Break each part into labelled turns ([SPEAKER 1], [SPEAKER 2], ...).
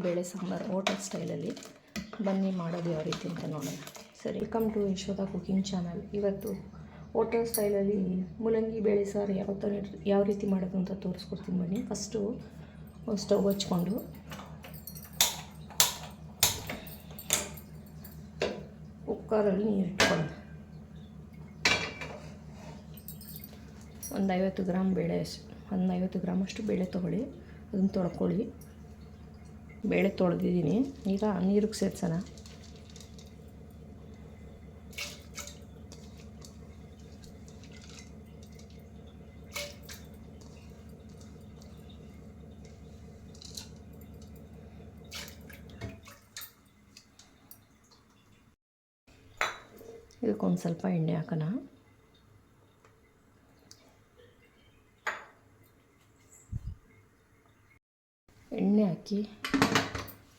[SPEAKER 1] ಬೇಳೆ ಸಾಂಬಾರು ಹೋಟೆಲ್ ಸ್ಟೈಲಲ್ಲಿ. ಬನ್ನಿ ಮಾಡೋದು ಯಾವ ರೀತಿ ಅಂತ ನೋಡೋಣ. ಸರಿ, welcome to Yashodha cooking channel. ಇವತ್ತು ಹೋಟೆಲ್ ಸ್ಟೈಲಲ್ಲಿ ಮೂಲಂಗಿ ಬೇಳೆ ಸಾರು ಯಾವ ರೀತಿ ಮಾಡೋದು ಅಂತ ತೋರಿಸ್ಕೊಡ್ತೀನಿ ಬನ್ನಿ. ಫಸ್ಟು ಸ್ಟವ್ ಹಚ್ಕೊಂಡು ಕುಕ್ಕರಲ್ಲಿ ನೀರು ಇಟ್ಕೊಳ್ಳೋಣ. ಒಂದು 50 ಗ್ರಾಮ್ ಬೇಳೆ, ಒಂದು 50 ಗ್ರಾಮಷ್ಟು ಬೇಳೆ ತೊಗೊಳ್ಳಿ. ಅದನ್ನು ತೊಳ್ಕೊಳ್ಳಿ. ಬೇಳೆ ತೊಳೆದಿದ್ದೀನಿ. ಈಗ ನೀರಿಗೆ ಸೇರಿಸೋಣ. ಇದಕ್ಕೊಂದು ಸ್ವಲ್ಪ ಎಣ್ಣೆ ಹಾಕೋಣ. ಎಣ್ಣೆ ಹಾಕಿ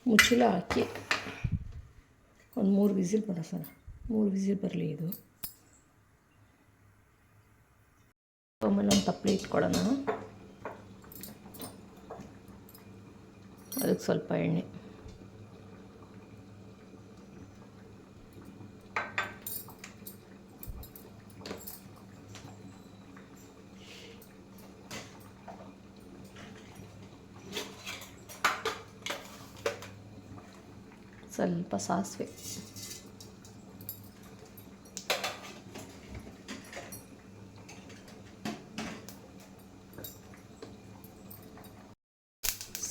[SPEAKER 1] ಮುಚ್ಚಳ ಹಾಕಿ ಒಂದು 3 ವಿಸಿಲ್ ಬರೋಸೋಣ. 3 ವಿಸಿಲ್ ಬರಲಿ ಇದು. ಆಮೇಲೆ ಒಂದು ತಪ್ಪಲೆ ಇಟ್ಕೊಳ್ಳೋಣ. ಅದಕ್ಕೆ ಸ್ವಲ್ಪ ಎಣ್ಣೆ, ಸ್ವಲ್ಪ ಸಾಸಿವೆ,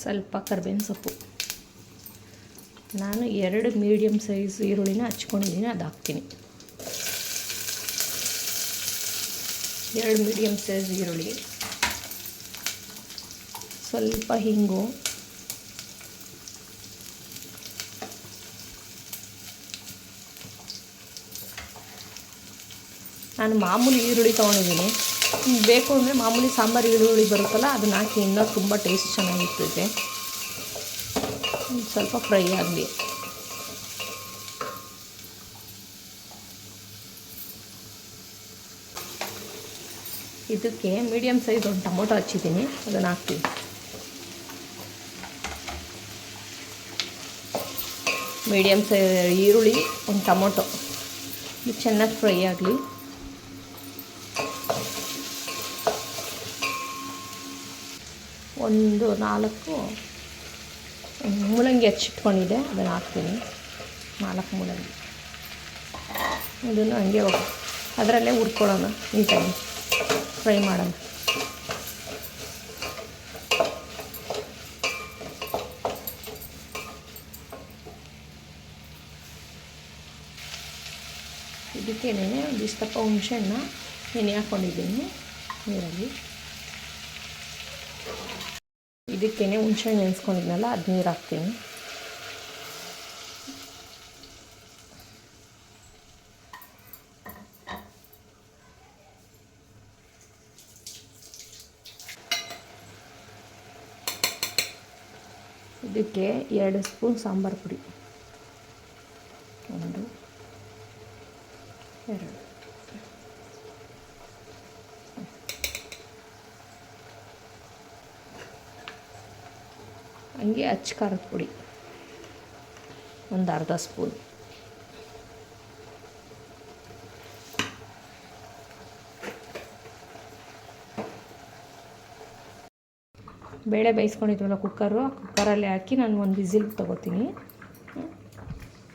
[SPEAKER 1] ಸ್ವಲ್ಪ ಕರಿಬೇವಿನ ಸೊಪ್ಪು. ನಾನು 2 ಮೀಡಿಯಮ್ ಸೈಜ್ ಈರುಳ್ಳಿನ ಹಚ್ಕೊಂಡಿದ್ದೀನಿ, ಅದು ಹಾಕ್ತೀನಿ. 2 ಮೀಡಿಯಮ್ ಸೈಜ್ ಈರುಳ್ಳಿ, ಸ್ವಲ್ಪ ಹಿಂಗು, ನಾನು ಮಾಮೂಲಿ ಈರುಳ್ಳಿ ತೊಗೊಂಡಿದ್ದೀನಿ. ಬೇಕು ಅಂದರೆ ಮಾಮೂಲಿ ಸಾಂಬಾರು ಈರುಳ್ಳಿ ಬರುತ್ತಲ್ಲ, ಅದನ್ನ ಹಾಕಿ ಇನ್ನೂ ತುಂಬ ಟೇಸ್ಟ್ ಚೆನ್ನಾಗಿರ್ತೈತೆ. ಸ್ವಲ್ಪ ಫ್ರೈ ಆಗಲಿ. ಇದಕ್ಕೆ ಮೀಡಿಯಮ್ ಸೈಜ್ ಒಂದು ಟೊಮೊಟೊ ಹಚ್ಚಿದ್ದೀನಿ, ಅದನ್ನು ಹಾಕ್ತೀನಿ. ಮೀಡಿಯಮ್ ಸೈಜ್ ಈರುಳ್ಳಿ, ಒಂದು ಟೊಮೊಟೊ, ಇದು ಚೆನ್ನಾಗಿ ಫ್ರೈ ಆಗಲಿ. ಒಂದು 4 ಮೂಲಂಗಿ ಹಚ್ಚಿಟ್ಕೊಂಡಿದ್ದೆ, ಅದನ್ನು ಹಾಕ್ತೀನಿ. 4 ಮೂಲಂಗಿ. ಇದನ್ನು ಹಂಗೆ ಅದರಲ್ಲೇ ಹುರ್ಕೊಳ್ಳೋಣ, ನೀಟಾಗಿ ಫ್ರೈ ಮಾಡೋಣ. ಇದಕ್ಕೇನೆ ಒಂದಿಷ್ಟಪ್ಪ ಹುಣಸೆಹಣ್ಣು ನೆನೆ ಹಾಕ್ಕೊಂಡಿದ್ದೀನಿ ನೀರಲ್ಲಿ. ಇದಕ್ಕೇನೆ ಹುಣಸೆಹಣ್ಣು ನೆನೆಸ್ಕೊಂಡಿದ್ನಲ್ಲ, ಅದು ನೀರು ಹಾಕ್ತೀನಿ. ಇದಕ್ಕೆ 2 ಸ್ಪೂನ್ ಸಾಂಬಾರು ಪುಡಿ, 1 2 ಹಂಗೆ ಅಚ್ಚ ಖಾರದ ಪುಡಿ, ಒಂದು ಅರ್ಧ ಸ್ಪೂನ್. ಬೇಳೆ ಬೇಯಿಸ್ಕೊಂಡಿದ್ವಲ್ಲ ಕುಕ್ಕರಲ್ಲಿ ಹಾಕಿ ನಾನು ಒಂದು ವಿಸಿಲ್ ತೊಗೋತೀನಿ.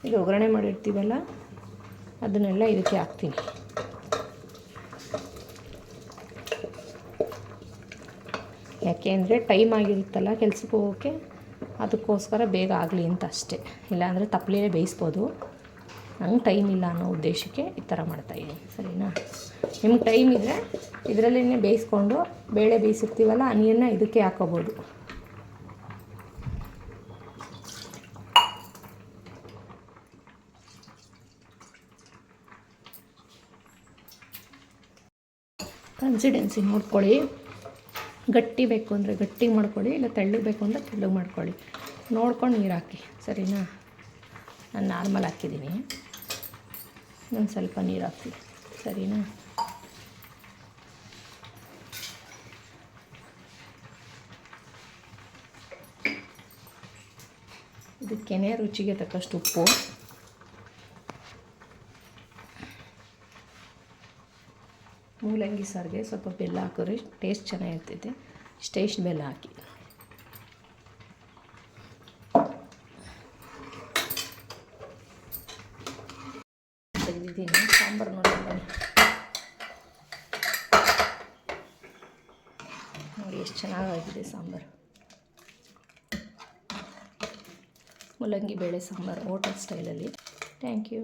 [SPEAKER 1] ಈಗ ಒಗ್ಗರಣೆ ಮಾಡಿರ್ತೀವಲ್ಲ, ಅದನ್ನೆಲ್ಲ ಇದಕ್ಕೆ ಹಾಕ್ತೀನಿ. ಯಾಕೆ ಅಂದರೆ ಟೈಮ್ ಆಗಿರುತ್ತಲ್ಲ ಕೆಲ್ಸಕ್ಕೆ ಹೋಗೋಕ್ಕೆ, ಅದಕ್ಕೋಸ್ಕರ ಬೇಗ ಆಗಲಿ ಅಂತ ಅಷ್ಟೇ. ಇಲ್ಲಾಂದರೆ ತಪ್ಪಲೆಯೇ ಬೇಯಿಸ್ಬೋದು. ನಂಗೆ ಟೈಮ್ ಇಲ್ಲ ಅನ್ನೋ ಉದ್ದೇಶಕ್ಕೆ ಈ ಥರ ಮಾಡ್ತಾಯಿದ್ದೀನಿ. ಸರಿನಾ? ನಿಮ್ಗೆ ಟೈಮ್ ಇದ್ದರೆ ಇದರಲ್ಲೇ ಬೇಯಿಸ್ಕೊಂಡು ಬೇಳೆ ಬೇಯಿಸಿರ್ತೀವಲ್ಲ, ಆ ನೀರನ್ನ ಇದಕ್ಕೆ ಹಾಕೋಬೋದು. ಕನ್ಸಿಡೆನ್ಸಿ ನೋಡ್ಕೊಳ್ಳಿ. ಗಟ್ಟಿ ಬೇಕು ಅಂದರೆ ಗಟ್ಟಿಗೆ ಮಾಡ್ಕೊಳ್ಳಿ, ಇಲ್ಲ ತೆಳ್ಳಗೆ ಬೇಕು ಅಂದರೆ ತೆಳ್ಳಗೆ ಮಾಡ್ಕೊಳ್ಳಿ. ನೋಡ್ಕೊಂಡು ನೀರು ಹಾಕಿ. ಸರಿನಾ? ನಾನು ನಾರ್ಮಲ್ ಹಾಕಿದ್ದೀನಿ. ನಾನು ಸ್ವಲ್ಪ ನೀರು ಹಾಕ್ತೀನಿ. ಸರಿನಾ? ಇದಕ್ಕೇನೆ ರುಚಿಗೆ ತಕ್ಕಷ್ಟು ಉಪ್ಪು, ಮೂಲಂಗಿ ಸಾರಿಗೆ ಸ್ವಲ್ಪ ಬೆಲ್ಲ ಹಾಕಿದ್ರೆ ಟೇಸ್ಟ್ ಚೆನ್ನಾಗಿರ್ತೈತೆ. ಇಷ್ಟು ಬೆಲ್ಲ ಹಾಕಿ ತೆಗೆದಿದ್ದೀನಿ. ಸಾಂಬಾರು ನೋಡಿ ಎಷ್ಟು ಚೆನ್ನಾಗಾಗಿದೆ ಸಾಂಬಾರು. ಮೂಲಂಗಿ ಬೇಳೆ ಸಾಂಬಾರು ಹೋಟೆಲ್ ಸ್ಟೈಲಲ್ಲಿ. Thank you.